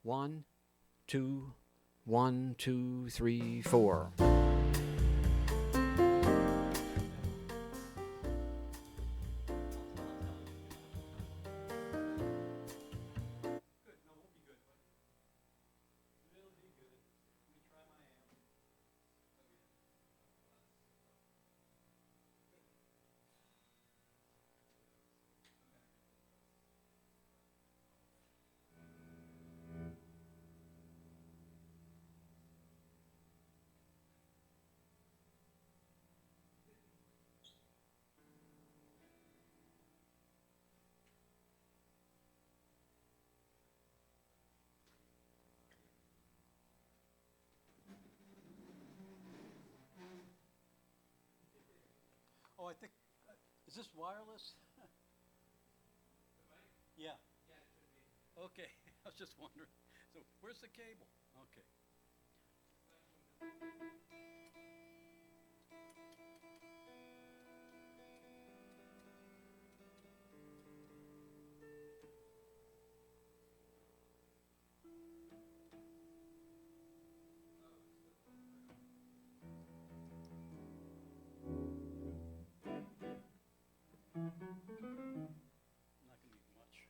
1, 2, 1, 2, 3, 4. Oh, I think, is this wireless? Yeah. Okay, I was just wondering. So where's the cable? Okay. Not gonna need much.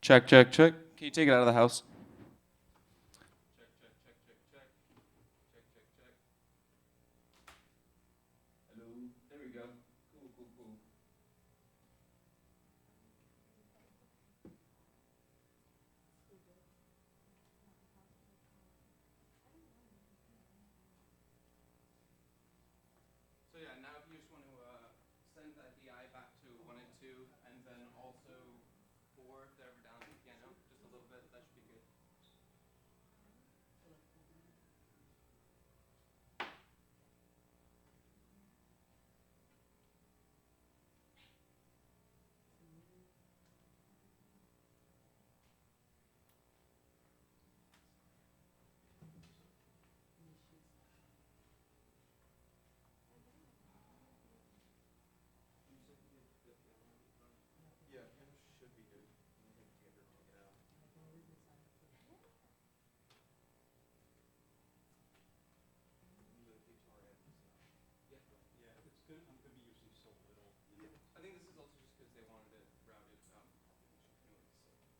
Check, check, check. Can you take it out of the house? Check, check, check, check, check. Check, check, check. Hello. There we go. Cool, cool, cool. So yeah, now if you just want to send that DI back to 1 and 2, and then also 4 if they're ever down on the piano, just a little bit, that should be good. Yeah, piano should be good. I think you ever take it out. The guitar amp is yeah. Yeah, it's good. I'm going to be using so little, you know. I think this is also just because they wanted it routed properly anyways, so just run it right now.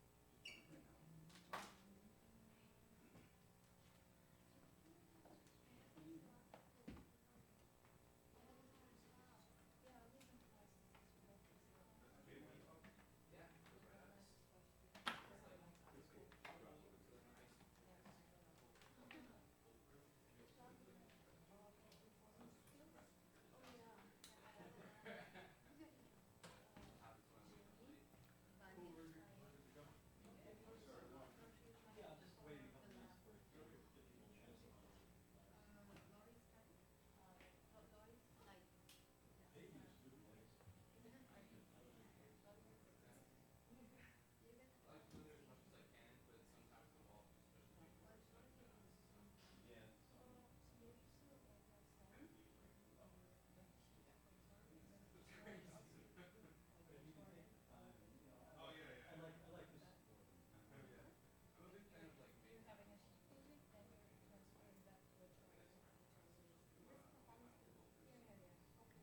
Yeah, it goes right at us. It's like it's a nice cold brew. Happens when I'm waiting up late. Cool, where are we going? Yeah, I'm just waiting a couple minutes for give people a chance to load. They use good voice. I like to go there as much as I can, but sometimes the walk, especially people are stuck in us. So. Yeah, some empty like, oh, It's crazy. but you can take the time and, you know, Oh yeah, yeah, I yeah. like this more than I Oh want. yeah. I'm a big fan of like making my own songs. Doing my own vocals and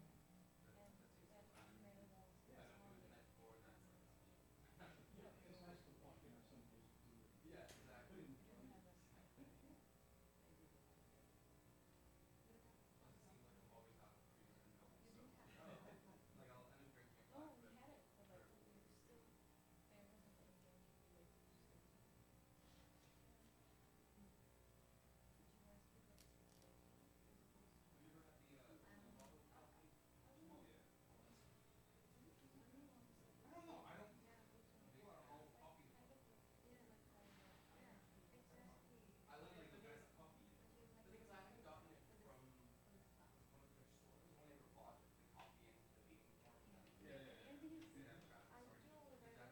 that takes some time. If I don't do it the night before, then it's like, oh shit. Yeah, it's nice to walk in or somebody else do it. Yeah, exactly. Put it in front of you. Plus it seems like I'm always out of pre-written notes, so like I'll end up drinking a black but or have you ever had the blue bottle of coffee? Oh yeah. Oh, that's so good. I don't know. I don't. People are all coffee lovers. I like the best coffee. The thing is, I haven't gotten it from one of their stores. I've only ever bought the coffee in the bean form, and then Yeah, yeah, yeah. they have craft. Sorry. Exactly. Because my mom's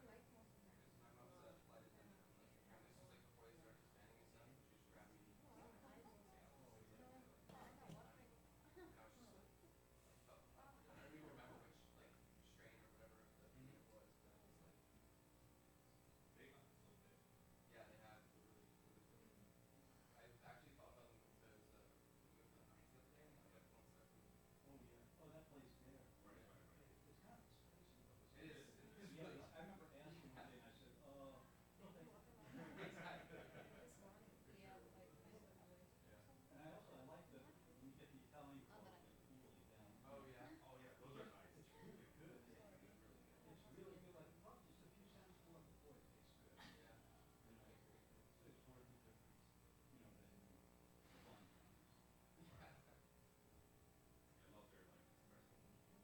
a flight attendant on the train. This was like before they started expanding it some. She just grabbed me some in Seattle. Oh, She was yeah. like, "Yeah, like take your time," and I was just like fell in love with it. I don't even remember which like strain or whatever of the bean it was, but it was like They got so big. yeah, they have. They're really good. I actually thought about them because we went to the Heights the other day and they have like one stuck in. Oh, yeah. Oh, that place there. Right, Yeah. right, right. It's kind of expensive though, It isn't it? is. It is Yeah, really I remember expensive. asking one day and I said, no thank you. Exactly. For sure. Yeah. And I also, I like the, when you get the Italian coffee, like the Italy down. Oh yeah. Oh yeah. Those are nice. It's really good. It is really good. It's really good. Like probably just a few cents more, but boy, it tastes good. Yeah. You know, I agree. it's worth the difference, you know, than flying down or something. Yeah. I love their like espresso machine.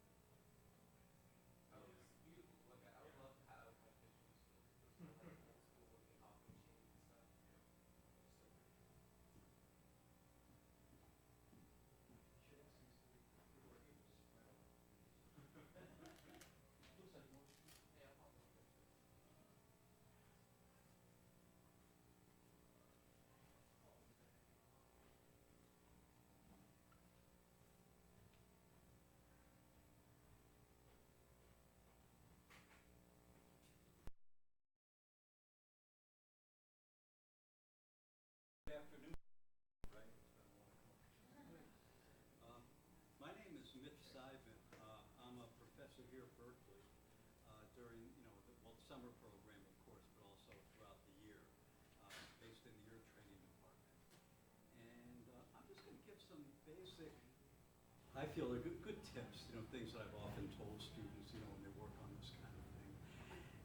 Oh, it's beautiful to look at. I would love to have my kitchen just filled with those little like old school looking coffee machines and stuff. They're so pretty. You should ask these three working to spread out. Looks like more people. Hey, I'll pop it over there too. Oh, look at that. Good afternoon. Right, it's been a long call. My name is Mitch Seidman. I'm a professor here at Berkeley during, you know, the, well, summer program, of course, but also basic, I feel are good tips, you know, things that I've often told students, you know, when they work on this kind of thing.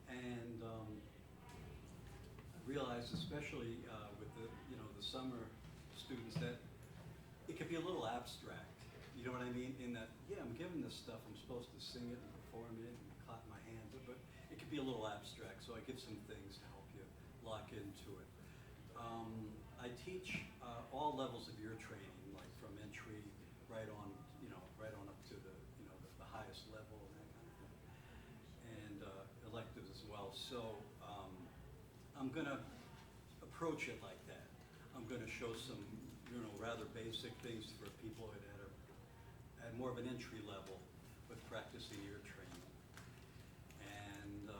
And I realized, especially with the, you know, the summer students, that it could be a little abstract. You know what I mean? In that, yeah, I'm given this stuff, I'm supposed to sing it and perform it and clap my hands, but it could be a little abstract. So I give some things to help you lock into it. I teach all levels of ear training, like from entry right on, you know, right on up to the, you know, the highest level and that kind of thing, and electives as well. So I'm gonna approach it like that. I'm gonna show some, you know, rather basic things for people at more of an entry level with practicing ear training, and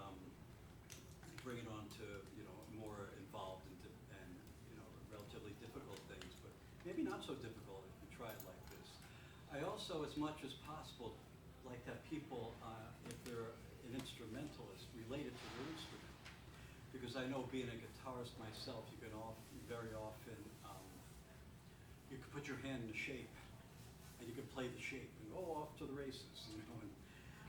bring it on to, you know, more involved and you know, relatively difficult things, but maybe not so difficult if you try it like this. I also, as much as possible, like to have people, if they're an instrumentalist, related to their instrument, because I know, being a guitarist myself, you can very often you can put your hand in a shape, and you can play the shape and go off to the races, you know,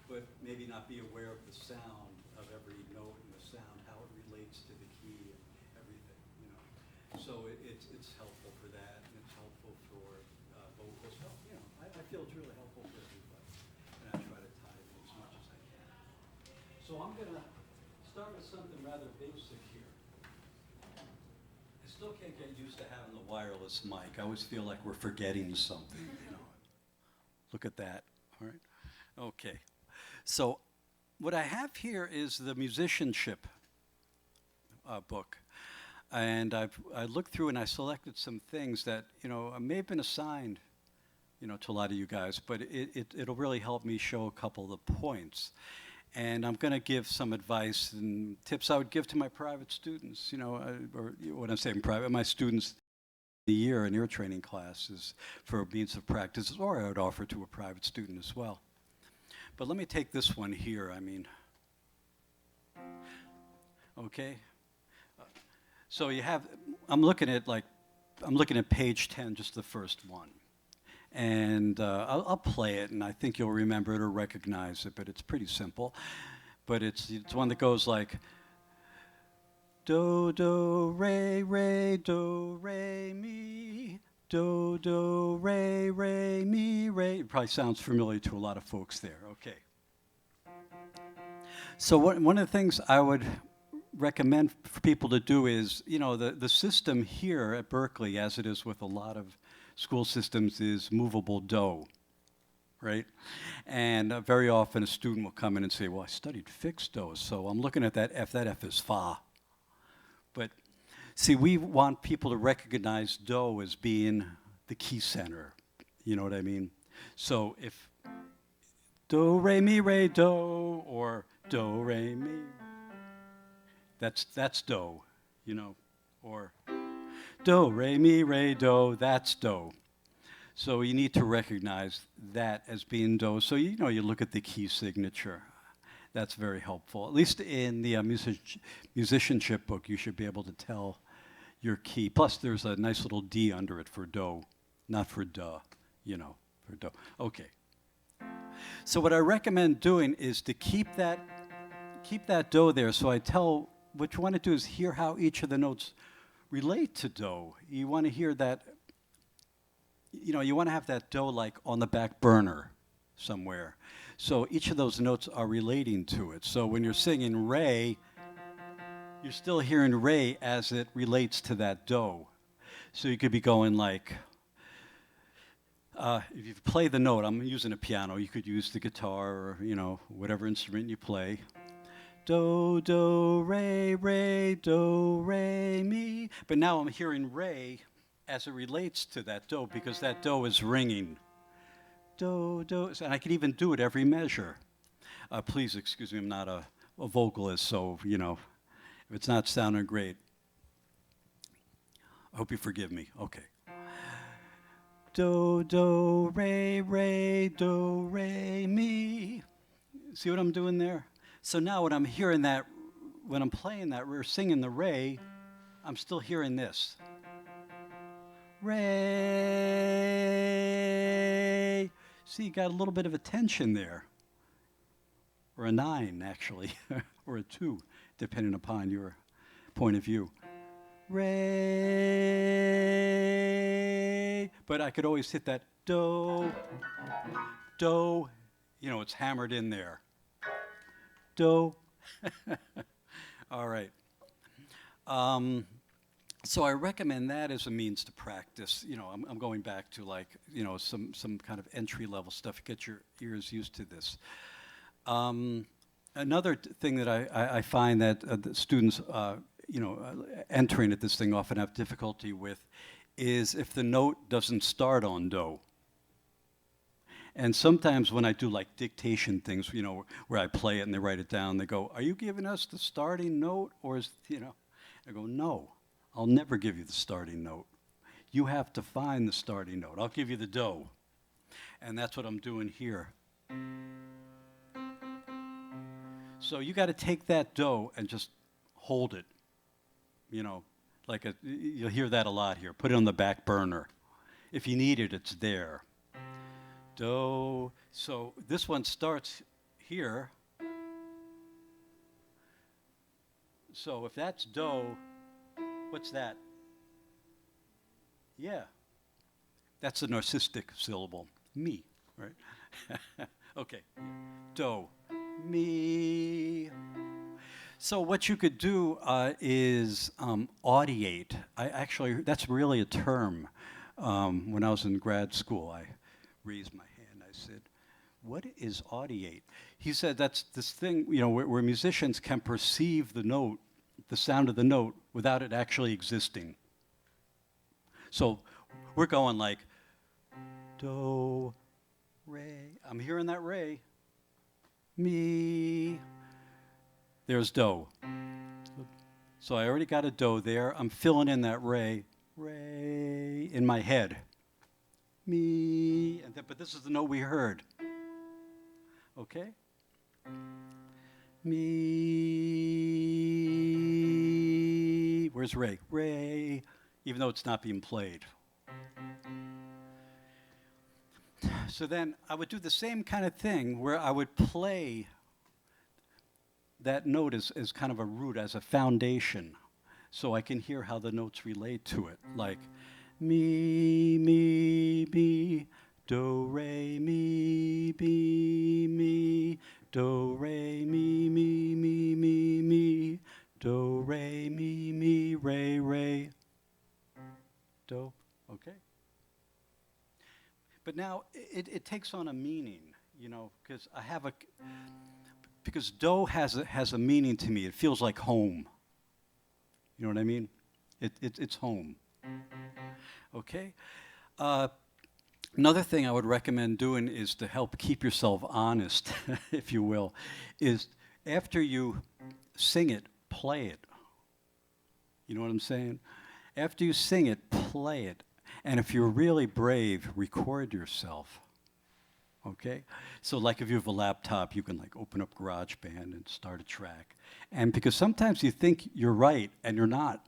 but maybe not be aware of the sound of every note and the sound, how it relates to the key and everything, you know. So it's helpful for that, and it's helpful for vocals. You know, I feel it's really helpful for everybody, and I try to tie it in as much as I can. So I'm gonna start with something rather basic here. I still can't get used to having the wireless mic. I always feel like we're forgetting something, you know. Look at that, all right? Okay, so what I have here is the Musicianship book. And I looked through and I selected some things that, you know, may have been assigned, you know, to a lot of you guys, but it'll really help me show a couple of the points. And I'm going to give some advice and tips I would give to my private students, you know, or when I'm saying private, my students a year in ear training classes for a means of practice, or I would offer to a private student as well. But let me take this one here, I mean, okay. So you have, I'm looking at page 10, just the first one. And I'll play it, and I think you'll remember it or recognize it, but it's pretty simple. But it's one that goes like, do, do, re, mi, do, do, re, mi, re. It probably sounds familiar to a lot of folks there, okay. So one of the things I would recommend for people to do is, you know, the system here at Berkeley, as it is with a lot of school systems, is movable do, right? And very often a student will come in and say, well, I studied fixed do, so I'm looking at that F is fa. But see, we want people to recognize do as being the key center, you know what I mean? So if do, re, do, or do, re, mi, that's do, you know, or do, re, mi, re, do, that's do. So you need to recognize that as being do. So, you know, you look at the key signature. That's very helpful. At least in the musicianship book, you should be able to tell your key. Plus, there's a nice little D under it for do, not for duh, you know, for do. Okay. So what I recommend doing is to keep that do there. So I tell, what you want to do is hear how each of the notes relate to do. You want to hear that, you know, you want to have that do like on the back burner somewhere. So each of those notes are relating to it. So when you're singing re, you're still hearing re as it relates to that do. So you could be going like, if you play the note, I'm using a piano, you could use the guitar or, you know, whatever instrument you play. Do, do, re, do, re, mi. But now I'm hearing re as it relates to that do, because that do is ringing. Do, do, and I can even do it every measure. Please excuse me, I'm not a vocalist, so, you know, if it's not sounding great, I hope you forgive me. Okay. Do, do, do, re, mi. See what I'm doing there? So now when I'm hearing that, when I'm playing that, we're singing the re, I'm still hearing this. Re, See, you got a little bit of a tension there. Or a 9, actually, or a 2, depending upon your point of view. Re. But I could always hit that do, do. You know, it's hammered in there. Do. All right. So I recommend that as a means to practice. You know, I'm going back to like, you know, some kind of entry-level stuff. Get your ears used to this. Another thing that I find that the students, entering at this thing often have difficulty with is if the note doesn't start on do. And sometimes when I do like dictation things, you know, where I play it and they write it down, they go, "Are you giving us the starting note?" Or is, you know, I go, "No, I'll never give you the starting note. You have to find the starting note. I'll give you the do." And that's what I'm doing here. So you got to take that do and just hold it. You know, like you'll hear that a lot here. Put it on the back burner. If you need it, it's there. Do. So this one starts here. So if that's do, what's that? Yeah. That's a narcissistic syllable. Me, right? Okay. Do. Me. So what you could do is audiate. That's really a term. When I was in grad school, I raised my hand. I said, "What is audiate?" He said that's this thing, you know, where musicians can perceive the note, the sound of the note, without it actually existing. So we're going like do, re. I'm hearing that re. Me. There's do. So I already got a do there. I'm filling in that re in my head. Me. But this is the note we heard. Okay? Me. Where's re? Re. Even though it's not being played. So then I would do the same kind of thing where I would play that note as kind of a root, as a foundation, so I can hear how the notes relate to it. Like me, me, me, do, re, mi, me, do, re, mi, me, do, re, mi, re, do. Okay? But now it takes on a meaning, you know, because do has a meaning to me. It feels like home. You know what I mean? It's home. Okay? Another thing I would recommend doing is to help keep yourself honest, if you will, is after you sing it, play it. You know what I'm saying? After you sing it, play it. And if you're really brave, record yourself. Okay? So like if you have a laptop, you can like open up GarageBand and start a track. And because sometimes you think you're right and you're not.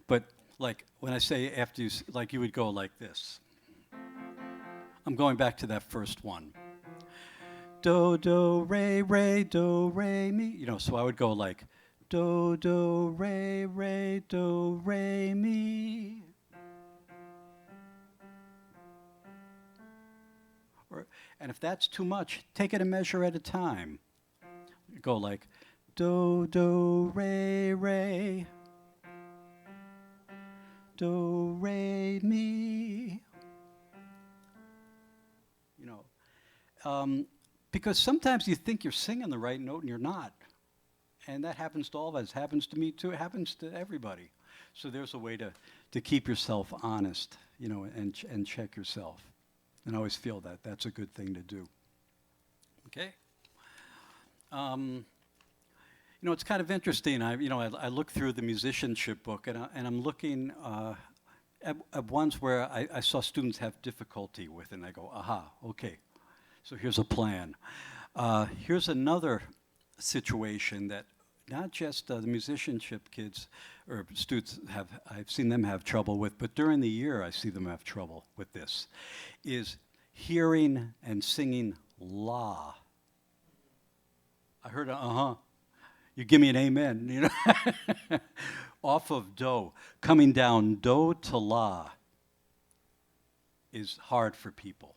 But like when I say after you, like you would go like this. I'm going back to that first one. Do, do, re, do, re, mi. You know, so I would go like do, do, re, do, re, mi. And if that's too much, take it a measure at a time. Go like do, do, re, do, re, mi. You know, because sometimes you think you're singing the right note and you're not. And that happens to all of us. It happens to me too. It happens to everybody. So there's a way to keep yourself honest, you know, and check yourself. And I always feel that that's a good thing to do. Okay? You know, it's kind of interesting. I look through the musicianship book, and I'm looking at ones where I saw students have difficulty with, and I go, aha, okay. So here's a plan. Here's another situation that not just the musicianship kids or students I've seen them have trouble with, but during the year I see them have trouble with this, is hearing and singing la. I heard a uh-huh. You give me an amen, you know. Off of do. Coming down do to la is hard for people.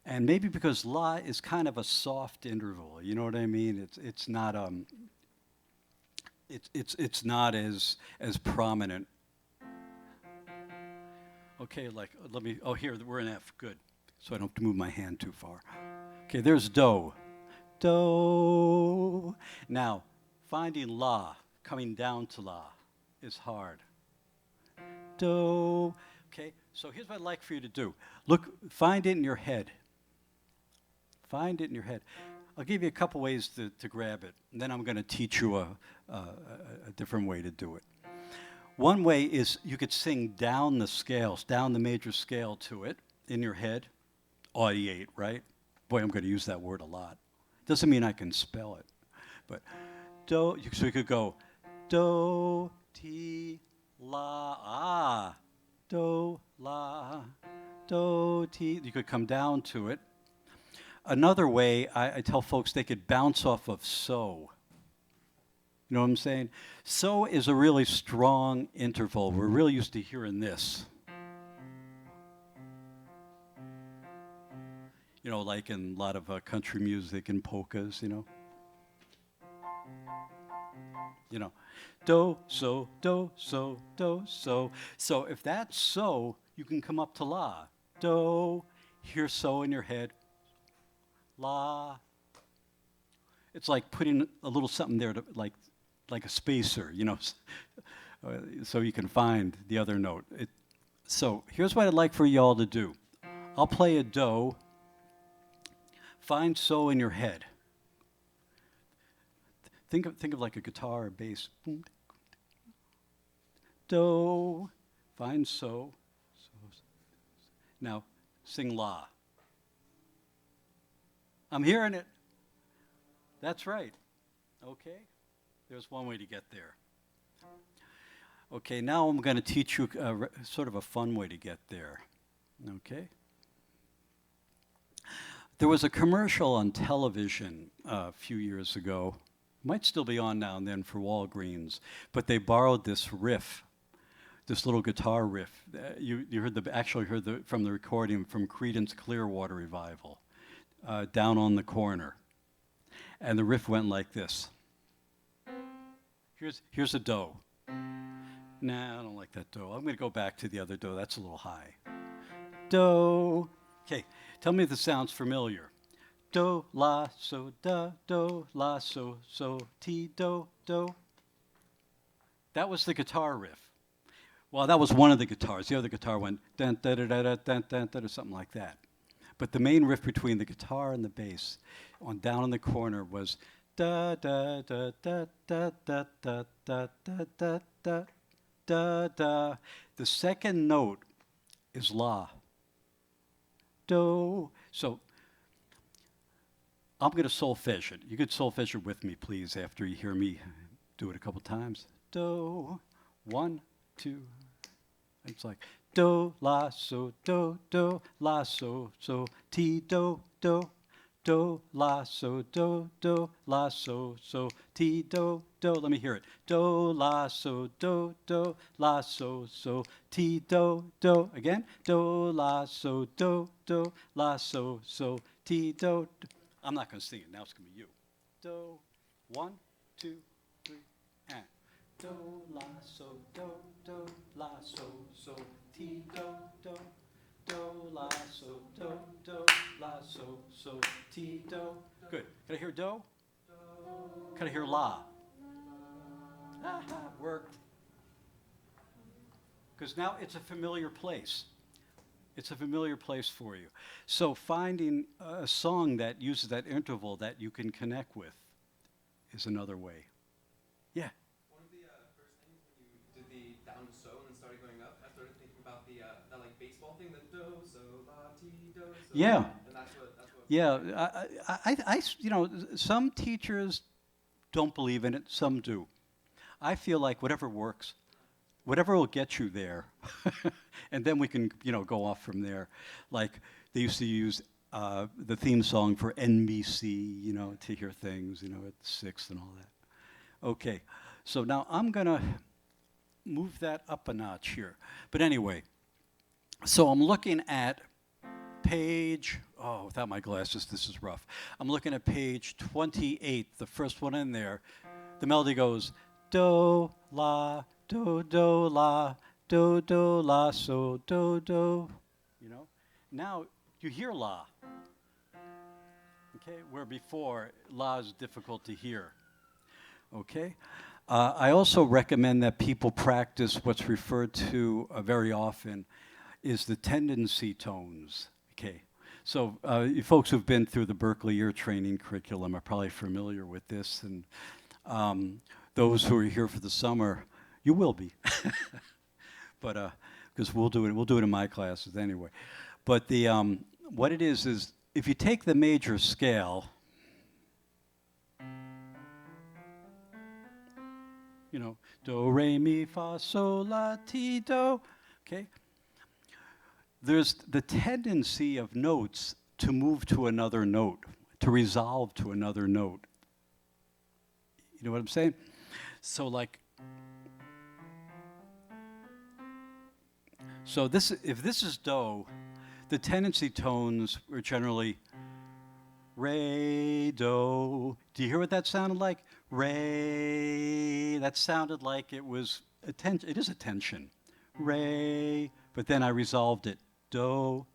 And maybe because la is kind of a soft interval, you know what I mean? It's not it's not as prominent. Okay, like let me. Oh, here we're in F. Good, so I don't have to move my hand too far. Okay, there's do, do. Now, finding la, coming down to la, is hard. Do. Okay, so here's what I'd like for you to do. Look, find it in your head. Find it in your head. I'll give you a couple ways to grab it, and then I'm going to teach you a different way to do it. One way is you could sing down the scales, down the major scale to it in your head. Audiate, right? Boy, I'm going to use that word a lot. Doesn't mean I can spell it. But do, so you could go do, ti, la, ah, do, la, do, ti. You could come down to it. Another way, I tell folks they could bounce off of so. You know what I'm saying? So is a really strong interval. We're really used to hearing this. You know, like in a lot of country music and polkas, you know. You know, do, so, do, so, do, so. So if that's so, you can come up to la. Do, hear so in your head. La. It's like putting a little something there to like a spacer, you know, so you can find the other note. So here's what I'd like for y'all to do. I'll play a do. Find so in your head. Think of like a guitar or bass. Do. Find so. Now sing la. I'm hearing it. That's right. Okay. There's one way to get there. Okay, now I'm going to teach you sort of a fun way to get there. Okay? There was a commercial on television a few years ago. Might still be on now and then for Walgreens, but they borrowed this riff, this little guitar riff. You actually heard from the recording from Creedence Clearwater Revival, Down on the Corner. And the riff went like this. Here's a do. Nah, I don't like that do. I'm going to go back to the other do. That's a little high. Do. Okay, tell me if this sounds familiar. Do, la, so, da, do, la, so, ti, do, do. That was the guitar riff. Well, that was one of the guitars. The other guitar went dun, da, da, da, da, dun, dun, da, or something like that. But the main riff between the guitar and the bass on Down in the Corner was da da da da da da da da da da da da da. The second note is la. Do. So I'm going to solfege it. You could solfege it with me, please, after you hear me do it a couple times. Do. 1, 2. It's like do, la, so, do, la, so, ti, do, do, la, so, la, so, ti, do. Let me hear it. Do, la, so, la, so, ti, do. Again. Do, la, so, la, so, ti, do. I'm not going to sing it. Now it's going to be you. Do. 1, 2, 3, and. Do, la, so, la, so, ti, do, la, so, la, so, ti, do. Good. Can I hear do? Can I hear la? Worked. Because now it's a familiar place. It's a familiar place for you. So finding a song that uses that interval that you can connect with is another way. Yeah. One of the first things when you did the down to so and then started going up, I started thinking about that like baseball thing, the do, so, la, ti, do, so. Yeah. And that's what. Yeah, I you know, some teachers don't believe in it, some do. I feel like whatever works, whatever will get you there, and then we can, you know, go off from there. Like they used to use the theme song for NBC, you know, to hear things, you know, at 6 and all that. Okay, so now I'm gonna move that up a notch here. But anyway, so I'm looking at page, oh, without my glasses, this is rough. I'm looking at page 28, the first one in there. The melody goes, do, la, do, la, so, do. You know? Now you hear la. Okay, where before la is difficult to hear. Okay? I also recommend that people practice what's referred to very often is the tendency tones. Okay, so you folks who've been through the Berklee ear training curriculum are probably familiar with this, and those who are here for the summer, you will be, but because we'll do it in my classes anyway. But the what it is if you take the major scale, you know, do, re, mi, fa, sol, la, ti, do, okay? There's the tendency of notes to move to another note, to resolve to another note. You know what I'm saying? So like, so if this is do, the tendency tones are generally re, do. Do you hear what that sounded like? Re, that sounded like it was attention. It is attention. Re, but then I resolved it. Do,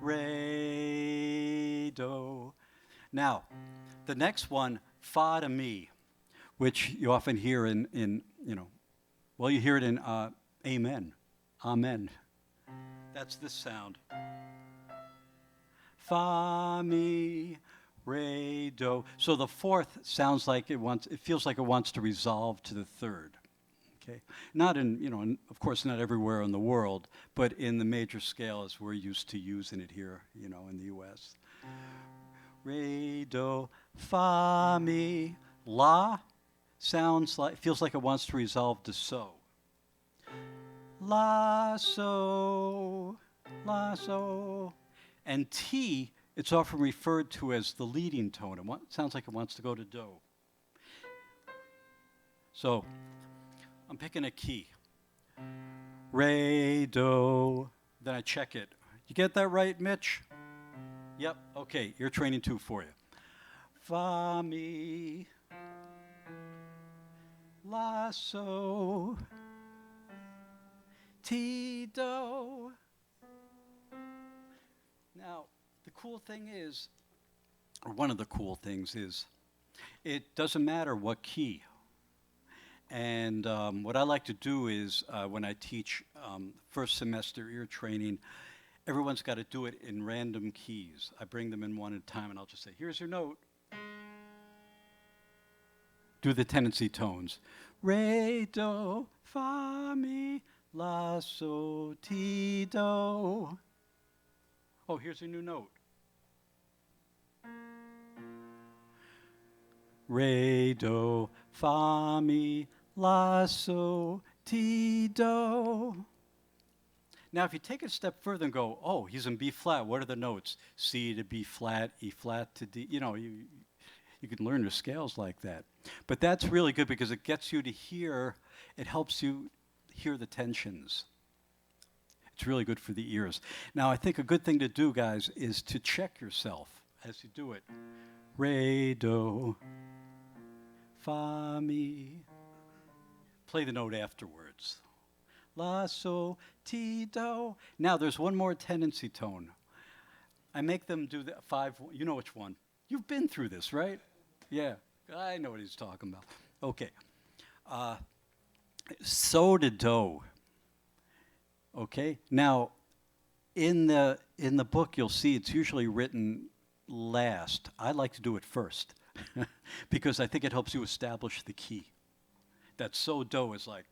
re, do. Now, the next one, fa to mi, which you often hear in you know, well, you hear it in amen, amen. That's this sound. Fa, mi, re, do. So the fourth sounds like it feels like it wants to resolve to the third. Okay, not in, you know, of course not everywhere in the world, but in the major scale as we're used to using it here, you know, in the U.S. Re, do, fa, mi, la feels like it wants to resolve to so. La, so, and ti, it's often referred to as the leading tone. It sounds like it wants to go to do. So, I'm picking a key. Re, do, then I check it. You get that right, Mitch? Yep, okay, ear training 2 for you. Fa, mi, la, so, ti, do. Now, the cool thing is, or one of the cool things is, it doesn't matter what key. And what I like to do is when I teach first semester ear training, everyone's got to do it in random keys. I bring them in one at a time and I'll just say, here's your note. Do the tendency tones. Re, do, fa, mi, la, so, ti, do. Oh, here's your new note. Re, do, fa, mi, la, so, ti, do. Now, if you take it a step further and go, oh, he's in B flat, what are the notes? C to B flat, E flat to D. You know, you can learn your scales like that. But that's really good because it gets you to hear, it helps you hear the tensions. It's really good for the ears. Now, I think a good thing to do, guys, is to check yourself as you do it. Re, do, fa, mi. Play the note afterwards. La, so, ti, do. Now, there's one more tendency tone. I make them do the 5, you know which one. You've been through this, right? Yeah, I know what he's talking about. Okay. So to do. Okay. Now, in the book, you'll see it's usually written last. I like to do it first because I think it helps you establish the key. That so do is like,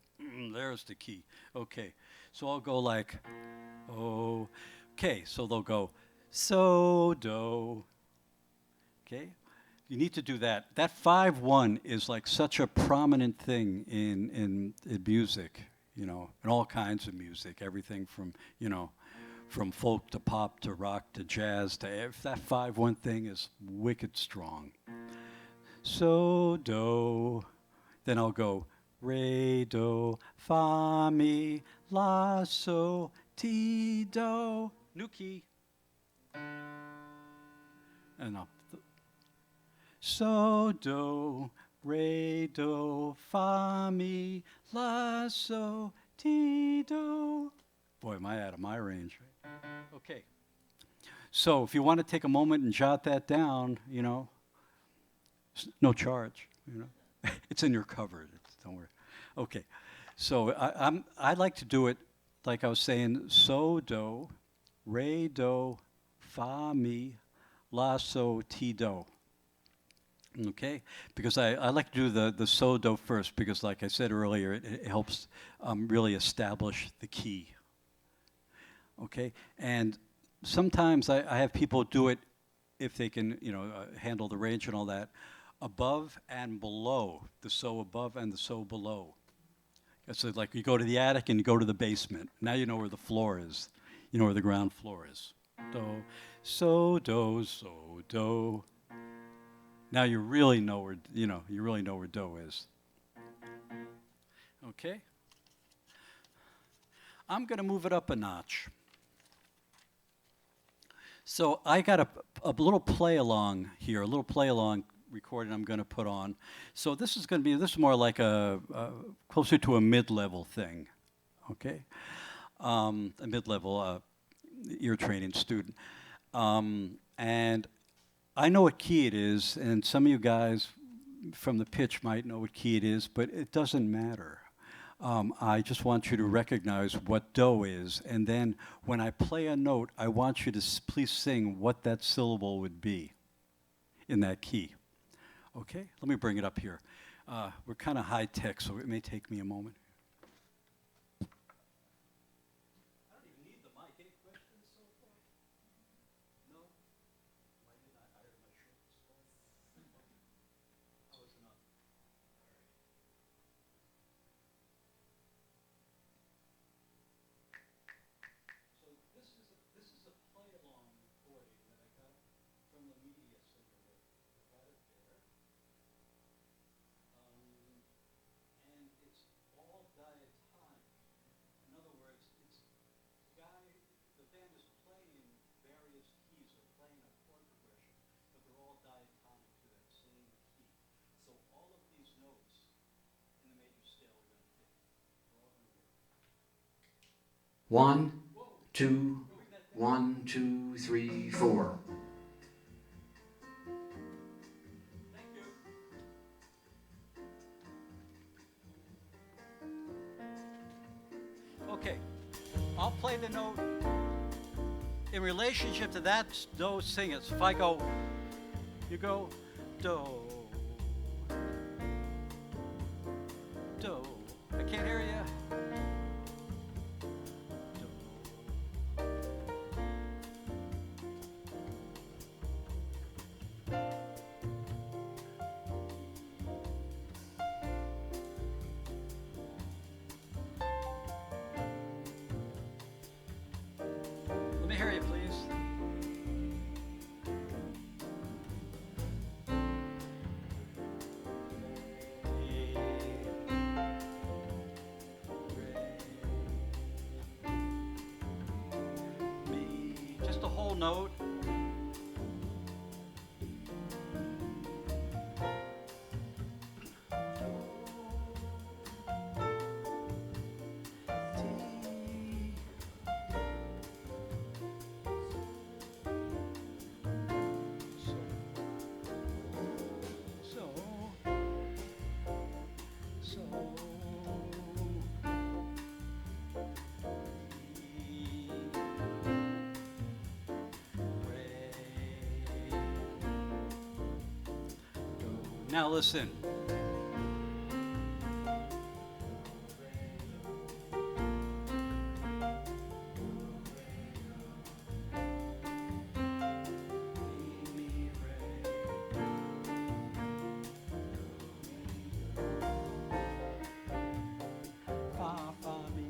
there's the key. Okay. So I'll go like, oh. Okay. So they'll go so do. Okay. You need to do that. That 5-1 is like such a prominent thing in music, you know, in all kinds of music, everything from, you know, from folk to pop to rock to jazz to that 5/1 thing is wicked strong. So, do. Then I'll go re, do, fa, mi, la, so, ti, do. New key. And I'll so, do, re, do, fa, mi, la, so, ti, do. Boy, am I out of my range. Okay. So if you want to take a moment and jot that down, you know, no charge, you know. It's in your cupboard. Don't worry. Okay. So I like to do it like I was saying, so, do, re, do, fa, mi, la, so, ti, do. Okay, because I like to do the so, do first because, like I said earlier, it helps really establish the key. Okay, and sometimes I have people do it if they can, you know, handle the range and all that, above and below, the so above and the so below. So like you go to the attic and you go to the basement. Now you know where the floor is. You know where the ground floor is. Do, so, do, so, do. Now you really know where, you know, you really know where do is. Okay? I'm going to move it up a notch. So I got a little play along here, a little play along recording I'm going to put on. So this is going to be, this is more like a closer to a mid-level thing, okay? A mid-level ear training student. And I know what key it is, and some of you guys from the pitch might know what key it is, but it doesn't matter. I just want you to recognize what do is, and then when I play a note, I want you to please sing what that syllable would be in that key. Okay? Let me bring it up here. We're kind of high-tech, so it may take me a moment. I don't even need the mic. Any questions so far? No? Why didn't I hire my shorts? How was enough? All right. So this is a play-along recording that I got from the media simulator. I got it there. And it's all diatonic. In other words, it's the band is playing various keys or playing a chord progression, but they're all diatonic to that same key. So all of these notes in the major scale are going to fit. They're all going to work. 1, 2, 1, 2, 3, 4. Thank you. Okay, I'll play the note in relationship to that do, sing it. So if I go, you go, do, do. I can't hear you. Let me hear you, please. Just a whole note. Now listen. Fa, fa, mi.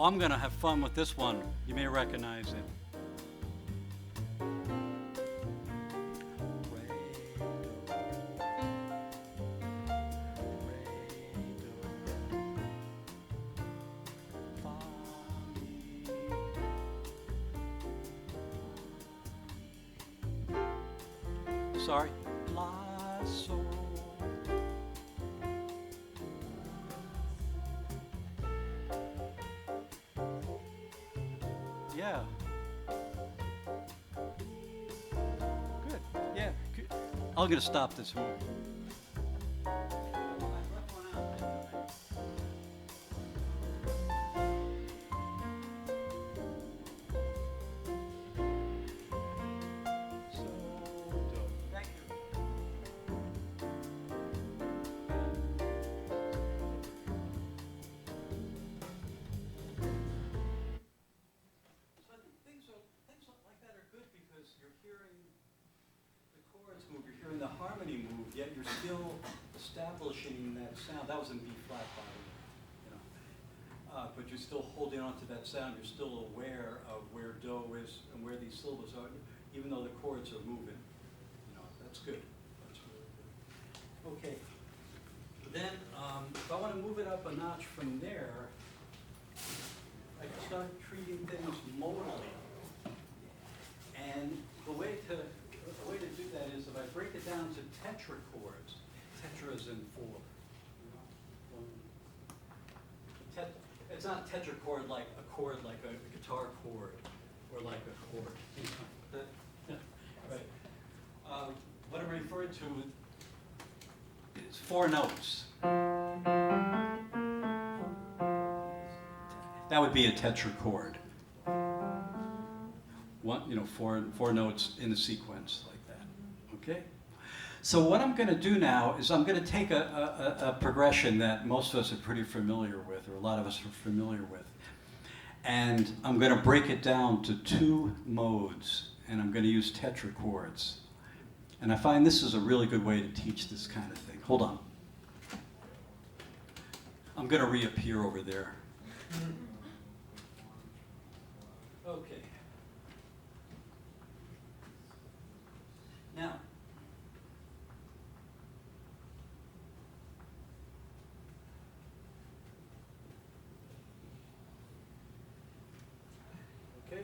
Oh, I'm gonna have fun with this one. You may recognize it. Sorry. La, sol. Yeah. Good. Yeah. Good. I'm gonna stop this one. Thank you. So I think things like that are good because you're hearing the chords move, you're hearing the harmony move, yet you're still establishing that sound. That was in B flat, by the way, you know. But you're still holding on to that sound. You're still aware of where do is and where these syllables are, even though the chords are moving. You know, that's good. That's really good. Okay. Then, if I want to move it up a notch from there, I can start treating things modally. And the way to do that is if I break it down to tetrachords, tetra is in four. It's not a tetrachord like a chord like a guitar chord or like a chord. Right. What I'm referring to is four notes. That would be a tetrachord. Four notes in a sequence like that. Okay? So what I'm going to do now is I'm going to take a progression that most of us are pretty familiar with, or a lot of us are familiar with, and I'm going to break it down to two modes, and I'm going to use tetrachords. And I find this is a really good way to teach this kind of thing. Hold on. I'm going to reappear over there. Okay. Now, okay.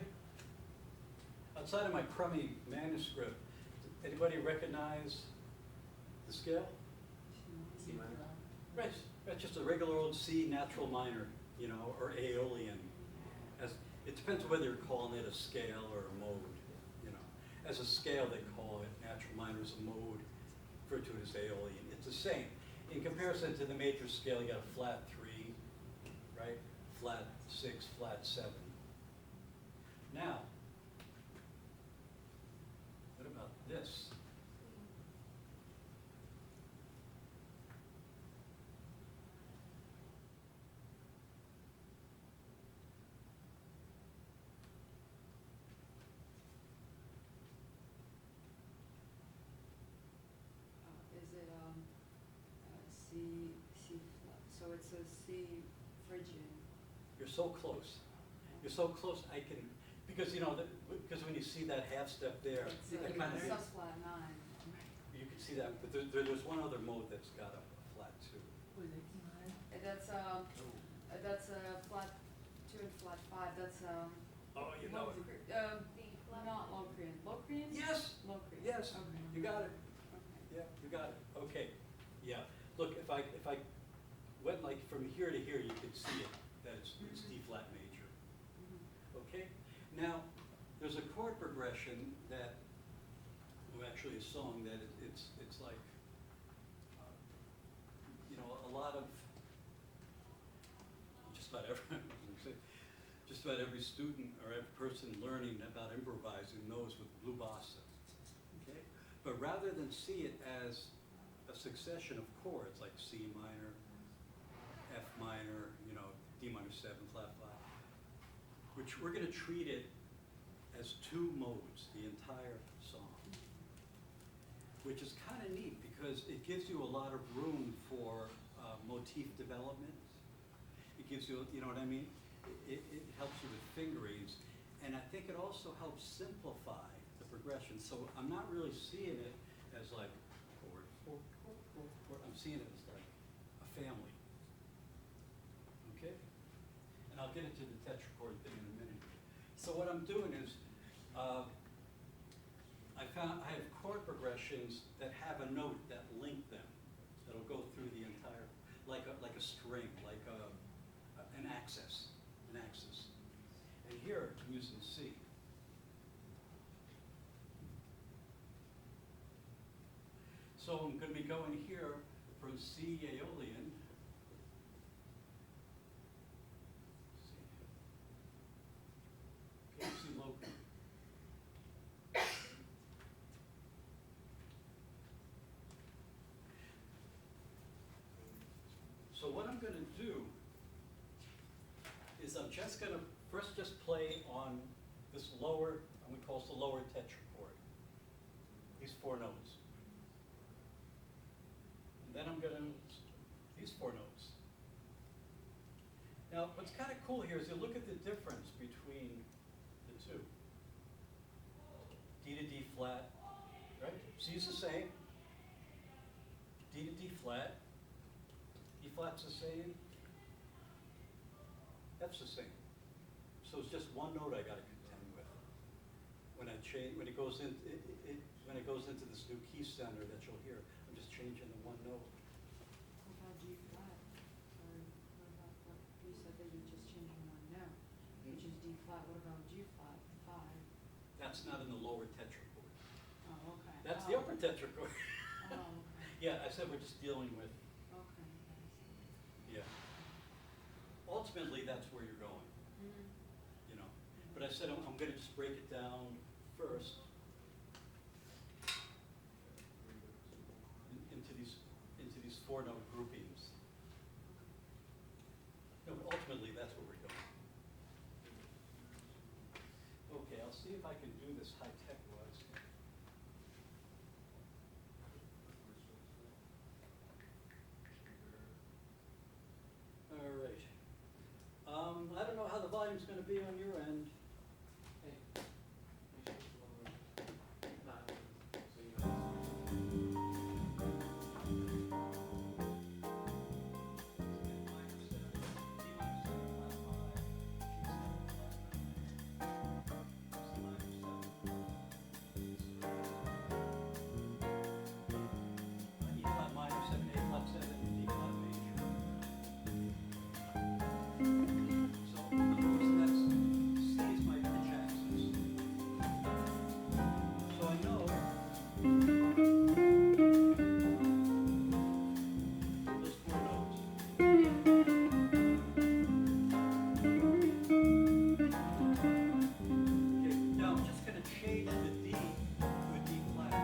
Outside of my crummy manuscript, anybody recognize the scale? C minor. Right, that's just a regular old C natural minor, or Aeolian. It depends whether you're calling it a scale or a mode. As a scale, they call it natural minor. As a mode, referred to as Aeolian. It's the same. In comparison to the major scale, you got a flat 3, right? Flat 6, flat 7. Now, what about this? C flat. So it's a C Phrygian. You're so close. You're so close. I can, because because when you see that half step there, It's you a can kind of, sus flat 9. you can see that. But there's one other mode that's got a flat 2. That's a flat 2 and flat 5. That's Oh, you know it. not Locrian. Locrian? Yes. Locrian. Yes. Okay. You got it. Okay. Yeah, you got it. Okay. Yeah. Look, if I went like from here to here, you could see it. That it's D flat major. Okay. Now, there's a chord progression that, actually a song that it's like, a lot of just about every student or every person learning about improvising knows with blue bossa. Okay. But rather than see it as a succession of chords like C minor, F minor, D minor 7, flat 5, which we're going to treat it as two modes, the entire song, which is kind of neat because it gives you a lot of room for motif development. It gives you, you know what I mean? it helps you with fingerings, and I think it also helps simplify the progression. So I'm not really seeing it as like chord, chord, chord, chord, chord. I'm seeing it as like a family. Okay? And I'll get into the tetrachord thing in a minute. So what I'm doing is, I have chord progressions that have a note that link them, that'll go through the entire, like a string, like an axis. And here I'm using C. So I'm going to be going here from C Aeolian. Okay, C local. So what I'm going to do is I'm just going to first just play on this lower, I'm going to call this the lower tetrachord, these 4 notes. And then I'm going to, these 4 notes. Now, what's kind of cool here is you look at the difference between the two. D to D flat, right? C is the same. D to D flat. E flat's the same. F's the same. So it's just one note I got to contend with. When I change, when it goes in, when it goes into this new key center that you'll hear, I'm just changing the one note. What about G flat? Sorry, what about what, you said that you're just changing one note, which is D flat. What about G flat, 5? That's not in the lower tetrachord. Oh, okay. That's the upper tetrachord. Oh, okay. Yeah, I said we're just dealing with, Okay, I see. yeah. Ultimately, that's where you're going, Mhm. you know. But I said I'm going to just break it down first into these 4 note groupings. No, but ultimately, that's where we're going. Okay, I'll see if I can do this high-tech wise. All right. I don't know how the volume's going to be on your end. Hey. So you guys. E flat minor 7, A flat 7, D flat major. So of course that's C is my pitch axis. So I know those 4 notes. Okay, now I'm just going to change the D to a D flat.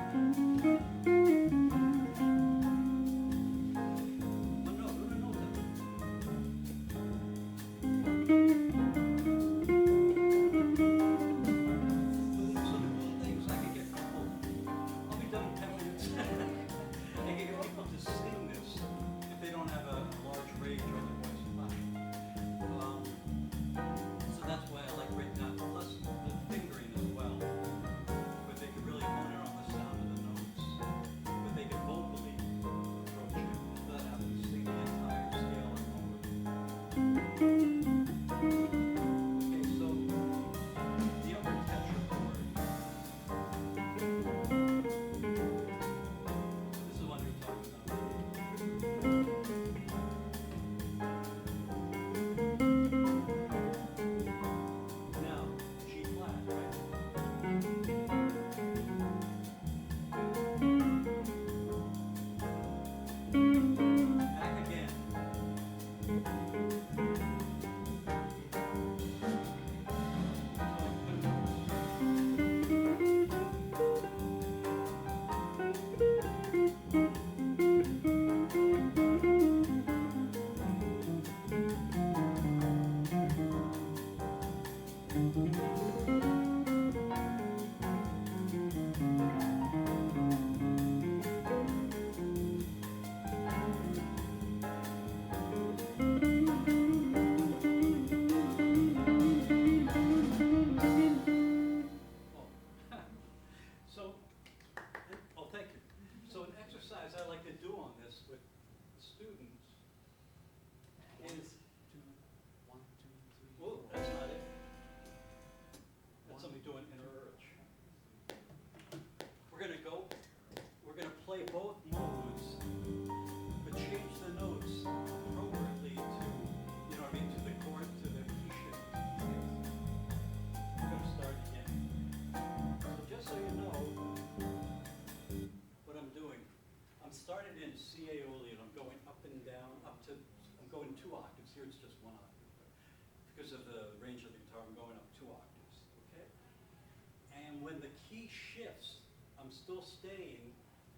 when the key shifts, I'm still staying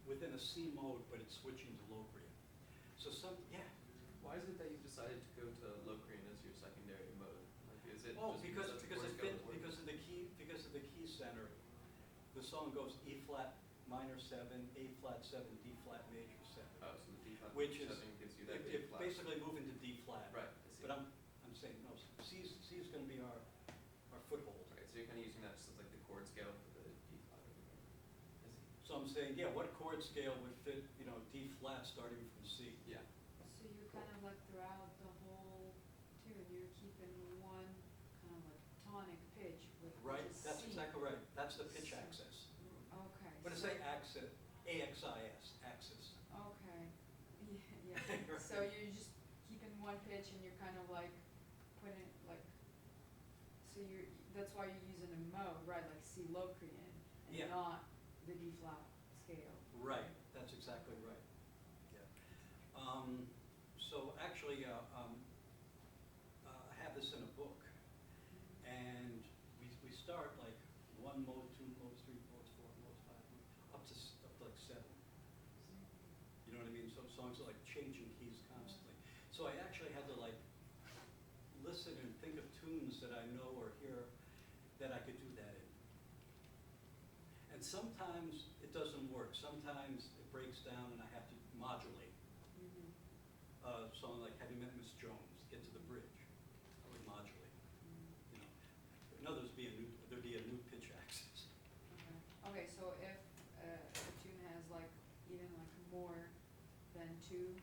within a C mode, but it's switching to Locrian. So Why is it that you've decided to go to Locrian as your secondary mode? Like, is it oh, just because that's the because chord it scale fits that works? because of the key center. The song goes E flat minor 7, A flat 7, D flat major 7. Oh, so the D flat Which is, seven gives you that it, A it flat. basically moving to D flat. Right, I see. But I'm saying, no, C is gonna be our foothold. Right, so you're kind of using that just as like the chord scale for the D flat or whatever. I see. So I'm saying, yeah, what chord scale would fit, D flat starting from C? Yeah. So you're kind of like throughout the whole tune, you're keeping one kind of like tonic pitch with Right, which is that's C. exactly right. That's the pitch axis. Okay. When I so- say axis, AXIS, axis. Okay, yeah, yeah. So you're just keeping one pitch and you're kind of like putting like, so that's why you're using a mode, right? Like C Locrian and Yeah. not the D flat scale. Right, that's exactly right. Yeah. So actually, I have this in a book, and we start like 1 mode, 2 modes, 3 modes, 4 modes, 5 modes, up to like 7. You know what I mean? So songs are like changing keys constantly. So I actually had to like listen and think of tunes that I know or hear that I could do that in. And sometimes it doesn't work. Sometimes it breaks down and I have to modulate. Mhm. Song like Have You Met Miss Jones? Get to the bridge. I would modulate. Mhm. In others, there'd be a new pitch axis. Okay, so if a tune has like even like more than 2,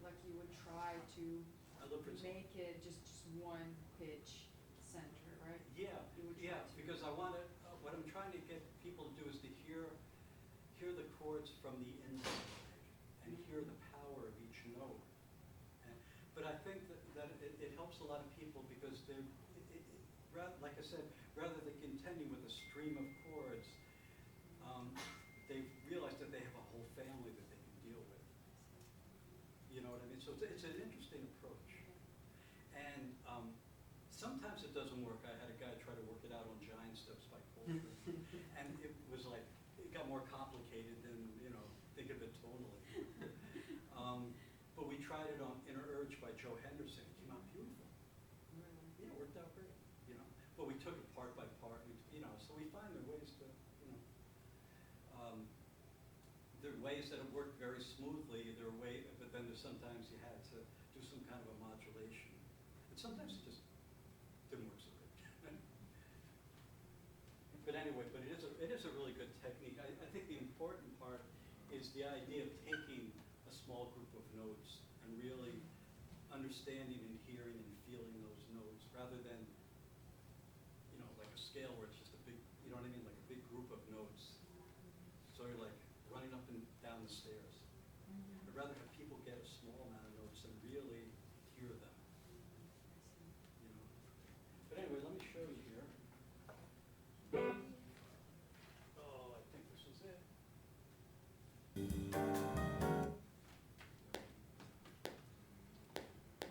like you would try to I look for some. make it just one pitch center, right? Yeah, You would yeah, try to. because I want to. What I'm trying to get people to do is to hear the chords from the inside and hear the power of each note. But I think that it helps a lot of people because like I said, rather than continue with a stream of chords, they realize that they have a whole family that they can deal with. You know what I mean? So it's an interesting approach. And sometimes it doesn't work. I had a guy try to work it out on Giant Steps by Coltrane. And it was like, it got more complicated than, think of it tonally. But we tried it on Inner Urge by Joe Henderson. It came out beautiful. Really? Yeah, it worked out great, But we took it part by part, so we find there are ways to, there are ways that have worked very smoothly, but then there's sometimes you had to do some kind of a modulation. And sometimes it just didn't work so good. But anyway, it is a really good technique. I think the important part is the idea of taking a small group of notes and really understanding and hearing and feeling those notes rather than, like a scale where it's just a big, you know what I mean, like a big group of notes. So you're like running up and down the stairs. I'd rather have people get a small amount of notes and really hear them. But anyway, let me show you here. Oh, I think this is it.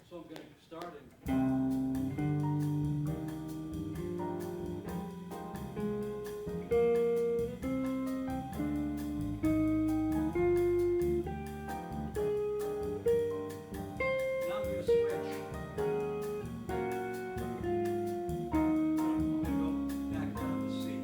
So I'm going to start in. Now I'm going to switch. I'm going to go back down to C.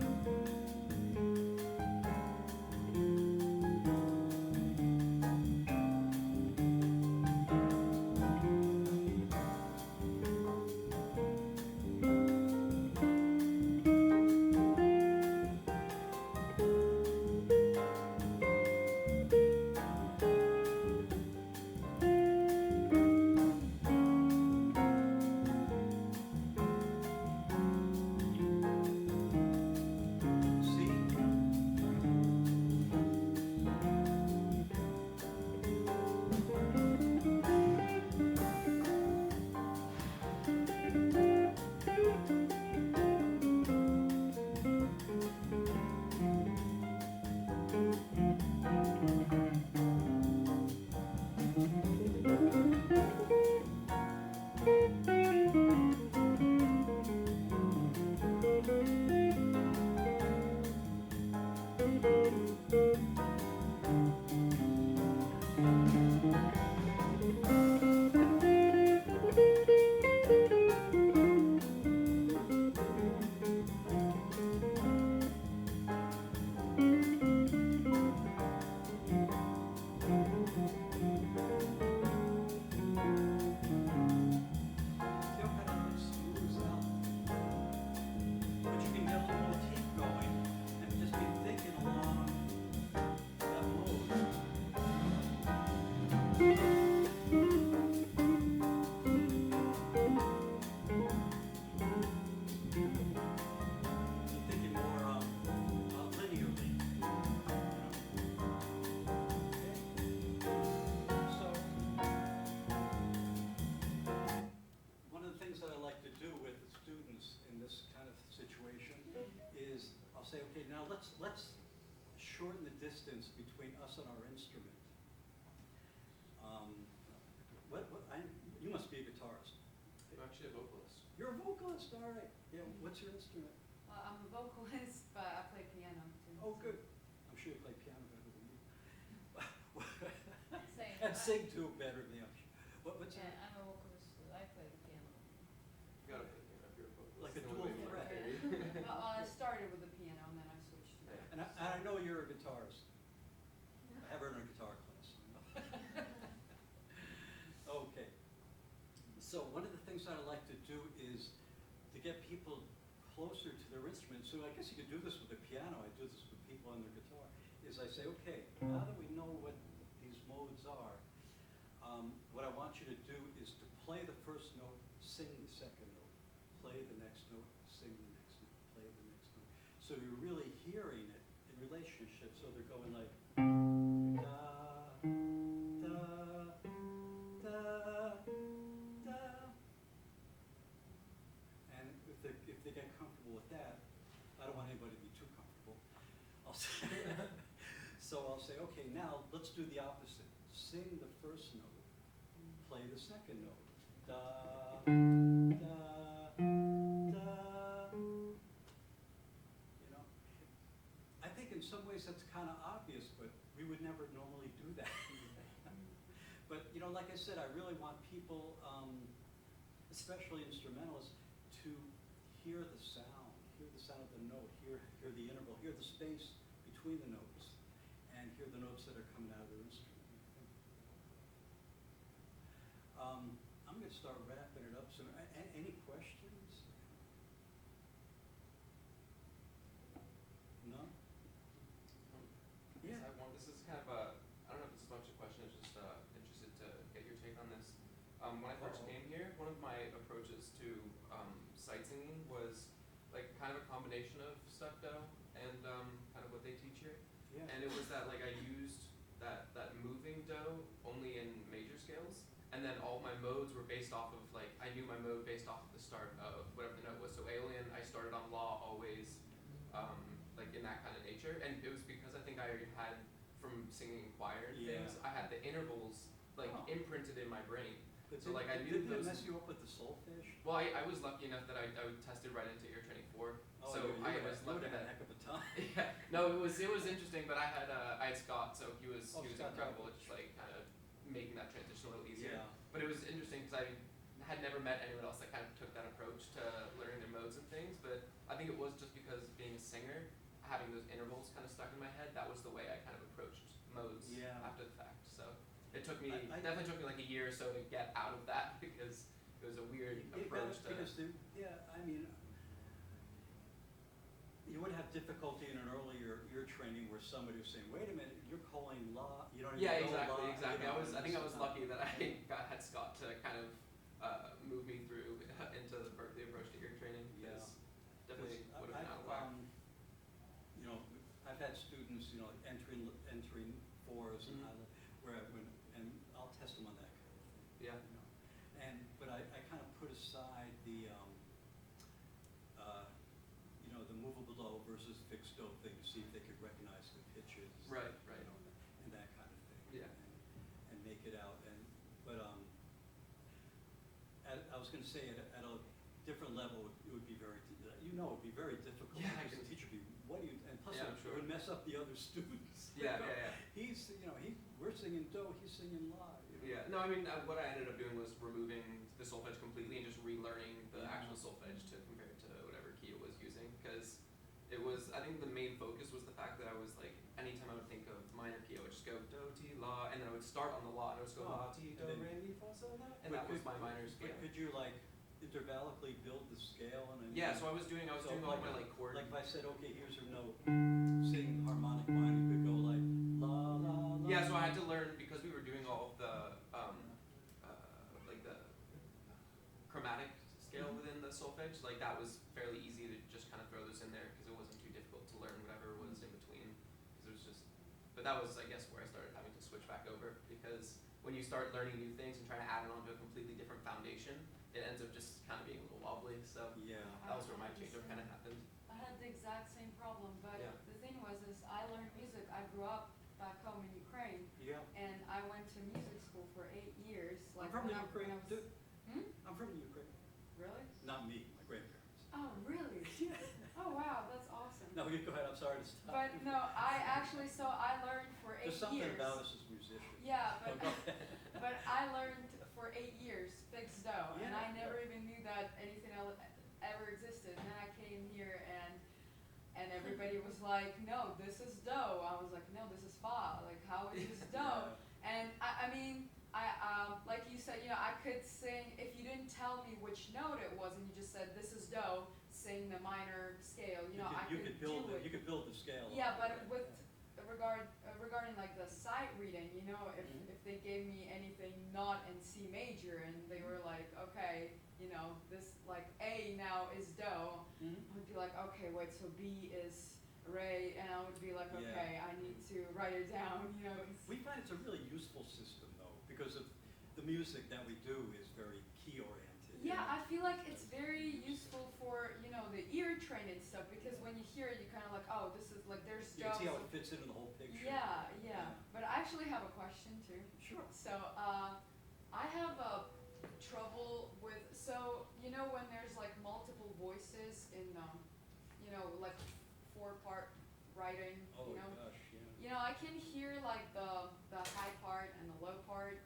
say, okay, now let's shorten the distance between us and our instrument. You must be a guitarist. I'm actually a vocalist. You're a vocalist, all right. Yeah, what's your instrument? I'm a vocalist, but I play piano too. Oh, so- good. I'm sure you play piano better than me. Same. And sing too better than me. I'm sure. What's Yeah, your, I'm a vocalist, so I play the piano. You gotta play the piano if you're a vocalist. Like a It's the dual only way threat. to Well, I started with the piano and then I switched to Yeah. and I know you're a guitarist. I have her in a guitar class. Okay. So one of the things that I like to do is to get people closer to their instruments. So I guess you could do this with the piano. I do this with people on their guitar. Is I say, okay, now that we know what these modes are, what I want you to do is to play the first note, sing the second note, play the next note, sing the next note, play the next note. So you're really hearing it in relationship. So they're going like da, da, da, da. And if they get comfortable with that, I don't want anybody to be too comfortable. I'll say, okay, now let's do the opposite. Sing the first note, play the second note. Da, da, da. You know, I think in some ways that's kind of obvious, but we would never normally do that. But you know, like I said, I really want people, especially instrumentalists, to hear the sound of the note, hear the interval, hear the space between the notes, and hear the notes that are coming out of their instrument. I'm going to start wrapping it up soon. Any questions? No? Yes, Yeah. I want, this is kind of a, I don't know if this is much a question, it's just interested to get your take on this. When I first Uh-oh. came here, one of my approaches to sight singing was like kind of a combination of stucco and kind of what they teach here. Yeah. And it was that like I used that moving dough only in major scales, and then all my modes were based off of like I knew my mode based off of the start of whatever the note was. So Alien, I started on La always, like in that kind of nature, and it was because I think I already had from singing in choir and Yeah. things, I had the intervals like Oh. imprinted in my brain. But So like I knew didn't it those. mess you up with the solfege? Well, I was lucky enough that I tested right into ear training 4, Oh, so you I would've- was you lucky would've had a that. heck of a time. Yeah, no, it was interesting, but I had Scott, so he was Oh, Scott incredible Talbot. at just like kind of making that transition a little easier. Yeah. But it was interesting because I had never met anyone else that kind of took that approach to learning their modes and things. But I think it was just because being a singer, having those intervals kind of stuck in my head, that was the way I kind of approached modes Yeah. after the fact. So it took me I definitely took me like a year or so to get out of that because it was a weird approach to. Because I mean, you would have difficulty in an earlier ear training where somebody was saying, "Wait a minute, you're calling La." You don't even Yeah, know exactly, La. exactly. You know, I think I was it's lucky that I had Scott to kind of move me through into the Berkeley approach to ear training because definitely would have been out of whack. You know, I've had students, you know, entering 4s and Mhm. where and I'll test them on that kind of thing. Yeah. You know, but I kind of put aside the you know, the movable dough versus fixed dough thing to see if they could recognize the pitches. Right, you right. know, and that kind of thing. Yeah. And make it out. But I was going to say at a different level, it would be very, it would be very difficult. Yeah, I because can- the teacher would be, what do you, and plus Yeah, it sure. would mess up the other students. Yeah, You know, yeah, yeah. He's, you know, we're singing do, he's singing la. You know? Yeah, no, I mean, what I ended up doing was removing the solfege completely and just relearning the Yeah. actual solfege to compare it to whatever key it was using, because it was, I think the main focus was the fact that I was like, anytime I would think of minor key, I would just go do, ti, la, and then I would start on the la, and I would just go la, ti, do, And then- re, mi, fa, sol, la, and But that was could- my minor scale. But could you like intervallically build the scale and then? Yeah, so I was doing all my like chord. Like if I said, okay, here's your note, sing harmonic minor, you could go like la la la. Yeah, so I had to learn because we were doing all of the like the chromatic scale Mhm. within the solfege. Like that was fairly easy to just kind of throw this in there because it wasn't too difficult to learn whatever was in between. Because it was just, but that was I guess where I started having to switch back over because when you start learning new things and trying to add it onto a completely different foundation, it ends up just kind of being a little wobbly. So Yeah. that was where my change up kind of happened. I had the exact same problem, but Yeah. the thing was is I learned music, I grew up back home in Ukraine, Yeah. and I went to music school for 8 years, I'm like from when the Ukraine, when I was, too. Hmm? I'm from the Ukraine. Really? Not me, my grandparents. Oh, really? Oh, wow, that's awesome. No, you go ahead, I'm sorry to stop. But no, I actually, so I learned for 8 There's something years. about us as musicians. Yeah, Oh, but, go ahead. but I learned for 8 years fixed dough, and Yeah, I never yeah. even knew that anything else ever existed. And then I came here and everybody was like, no, this is dough. I was like, no, this is fa. Like, how is this dough? And I mean, like you said, you know, I could sing, if you didn't tell me which note it was and you just said, this is dough, sing the minor scale, you know, I You could build do it, you it. could build the scale. Yeah, but Okay. with regarding like the sight reading, you know, Mhm. if they gave me anything not in C major and they were like, okay, you know, this like A now is do, Mhm. I would be like, okay, wait, so B is re, and I would be like, Yeah. okay, I need to write it down, you know. We find it's a really useful system though, because of the music that we do is very key oriented. Yeah, I feel like it's very useful for, you know, the ear training stuff, because when you hear it, you kind of like, oh, this is like, there's You can see how jobs. it fits into the whole picture. Yeah, yeah, but I actually have a question too. Sure. So, I have trouble with, so, you know, when there's like multiple voices in, you know, like 4-part writing, Oh, you know? gosh, yeah. You know, I can hear like the high part and the low part.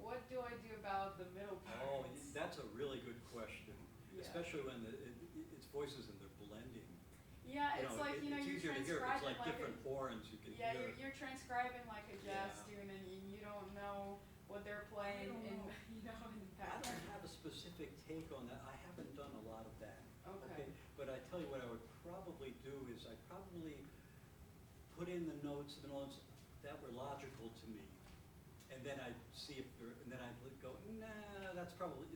What do I do about the middle Oh, parts? that's a really good question, Yeah. especially when it's voices and they're blending. Yeah, it's like, you know, it's you're easier to hear if it's transcribing like like different horns you can yeah, hear. you're transcribing like a jazz Yeah. tune and you don't know what they're playing don't in, know. you know, in the I don't background. have a specific take on that. I haven't done a lot of that. Okay. But I tell you what I would probably do is I'd probably put in the notes that were logical to me. And then I'd see if there, and then I'd go, nah,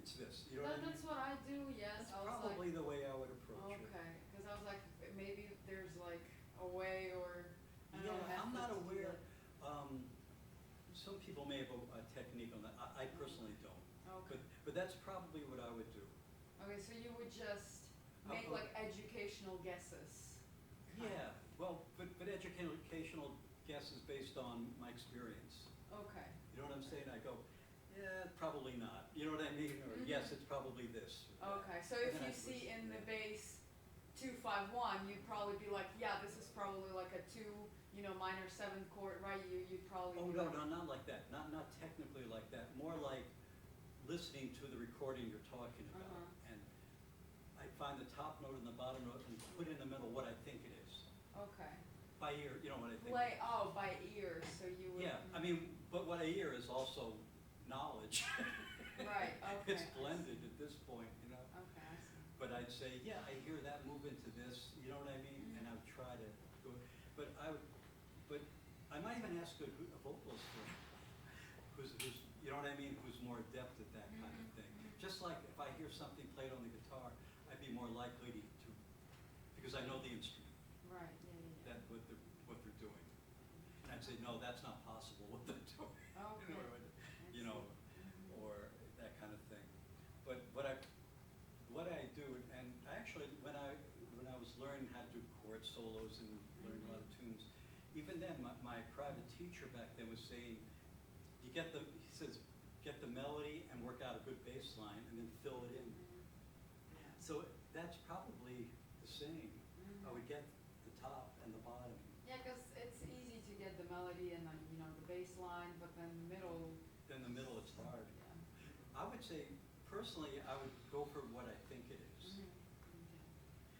it's this, you know what I mean? That's what I do, yes. That's I was probably like, the way I would approach it. okay, because I was like, maybe there's like a way or, I don't know, Yeah, I'm not method to do aware, it. some people may have a technique on that, I personally don't. Okay. But that's probably what I would do. Okay, so you would just make like educational guesses. Yeah, well, but educational guesses based on my experience. Okay. You know what I'm saying? I go, yeah, probably not. You know what I mean? Or Mhm. yes, it's probably this. or that. Okay, so And if then you I'd see listen, in the yeah. bass 2-5-1, you'd probably be like, yeah, this is probably like a 2, you know, minor 7th chord, right? You'd probably Oh, be no, like, no, not like that. Not technically like that. More like listening to the recording you're talking about. Uh-huh. And I find the top note and the bottom note and put in the middle what I think it is. okay. By ear, you know what I think. Play, oh, by ear, so you would. Yeah, I mean, but what I hear is also knowledge. Right, okay. It's blended at this point, you know? Okay, I see. But I'd say, yeah, I hear that move into this, you know what I mean? And I would try to go, but I might even ask a vocalist who's, you know what I mean, who's more adept at that kind of thing. Just like if I hear something played on the guitar, I'd be more likely to because I know the instrument, Right, yeah. that what they're doing. And I'd say, no, that's not possible what they're doing. Okay. You know, or that kind of thing. But what I do, and actually when I was learning how to do chord solos and learning a lot of tunes, even then my private teacher back then was saying, he says, get the melody and work out a good bass line and then fill it in. So that's probably the same. I would get the top and the bottom. Yeah, because it's easy to get the melody and then, you know, the bass line, but then middle, Then the middle, it's hard. yeah. I would say, personally, I would go for what I think it is.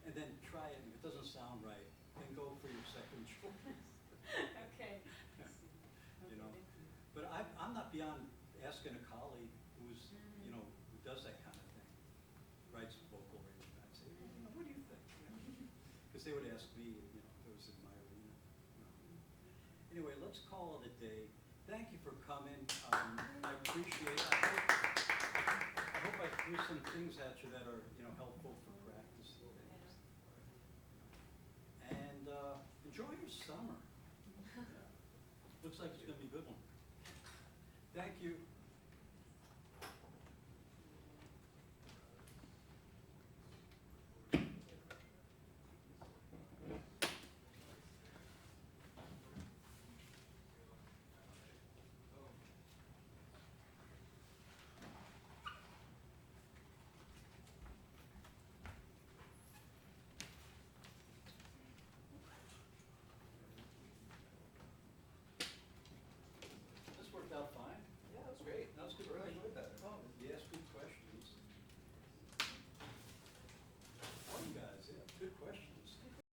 And then try it, and if it doesn't sound right, then go for your second choice. Okay. You know, but I'm not beyond asking a colleague who's, you know, who does that kind of thing, writes vocal arrangement. I'd say, well, you know, what do you think? Because they would ask me, you know, if it was in my arena. Anyway, let's call it a day. Thank you for coming. I appreciate it. I hope I threw some things at you that are, you know, helpful for practice. And enjoy your summer. Looks like it's going to be a good one. Thank you.